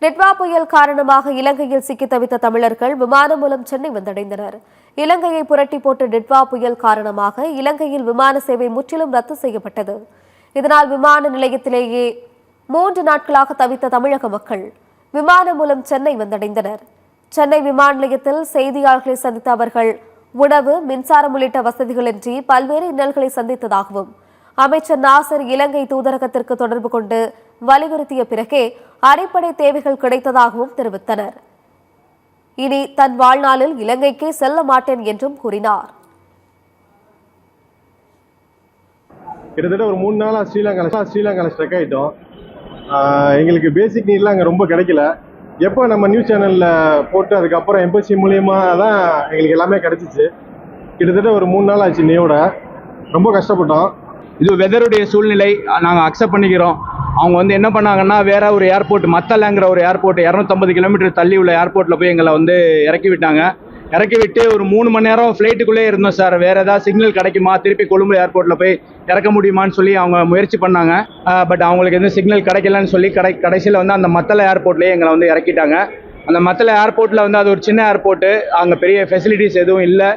நிட்வா புயல் காரணமாக இலங்கையில் சிக்கி தவித்த தமிழர்கள் விமானம் மூலம் சென்னை வந்தடைந்தனர். இலங்கையை புரட்டி போட்ட நிட்வா புயல் காரணமாக இலங்கையில் விமான சேவை முற்றிலும் ரத்து செய்யப்பட்டது. இதனால் விமான நிலையத்திலேயே 3 நாட்களாக தவித்த தமிழக மக்கள் விமானம் மூலம் சென்னை வந்தடைந்தனர். சென்னை விமான நிலையத்தில் செய்தியாளர்களை சந்தித்த அவர்கள் உணவு, மின்சாரம் உள்ளிட்ட வசதிகளின்றி பல்வேறு இன்னல்களை சந்தித்ததாகவும் அமைச்சர் நாசர் இலங்கை தூதரகத்திற்கு தொடர்பு கொண்டு வலியுறுத்திய பிறகே அடிப்படை தேவைகள் கிடைத்ததாகவும் தெரிவித்தனர். இனி தன் வாழ்நாளில் இலங்கைக்கே செல்ல மாட்டேன் என்றும் கூறினார். கிட்டத்தட்ட ஒரு 3 நாளா ஸ்ரீலங்காவில் ஸ்ட்ரக் ஆகிட்டோம். எங்களுக்கு பேசிக் நீட்லாம் அங்கே ரொம்ப கிடைக்கல. எப்போ நம்ம நியூஸ் சேனலில் போட்டு அதுக்கப்புறம் எம்பசி மூலியமா தான் எங்களுக்கு எல்லாமே கிடைச்சிச்சு. கிட்டத்தட்ட ஒரு 3 நாள் ஆச்சு. இன்னையோட ரொம்ப கஷ்டப்பட்டோம். இது வெதருடைய சூழ்நிலை, நாங்கள் அக்செப்ட் பண்ணிக்கிறோம். அவங்க வந்து என்ன பண்ணாங்கன்னா, வேற ஒரு ஏர்போர்ட், மத்தலங்கிற ஒரு ஏர்போர்ட் 250 கிலோமீட்டர் தள்ளி உள்ள ஏர்போர்ட்டில் போய் எங்களை வந்து இறக்கி விட்டாங்க. இறக்கி விட்டு ஒரு 3 மணி நேரம் ஃப்ளைட்டுக்குள்ளே இருந்தோம் சார். வேற ஏதாவது சிக்னல் கிடைக்குமா, திருப்பி கொழும்பு ஏர்போர்ட்டில் போய் இறக்க முடியுமான்னு சொல்லி அவங்க முயற்சி பண்ணாங்க. பட் அவங்களுக்கு எந்த சிக்னல் கிடைக்கலன்னு சொல்லி கடைசியில் வந்து அந்த மத்தள ஏர்போர்ட்லேயே எங்களை வந்து இறக்கிட்டாங்க. அந்த மத்தள ஏர்போர்ட்டில் வந்து அது ஒரு சின்ன ஏர்போர்ட்டு, அங்கே பெரிய ஃபெசிலிட்டிஸ் எதுவும் இல்லை.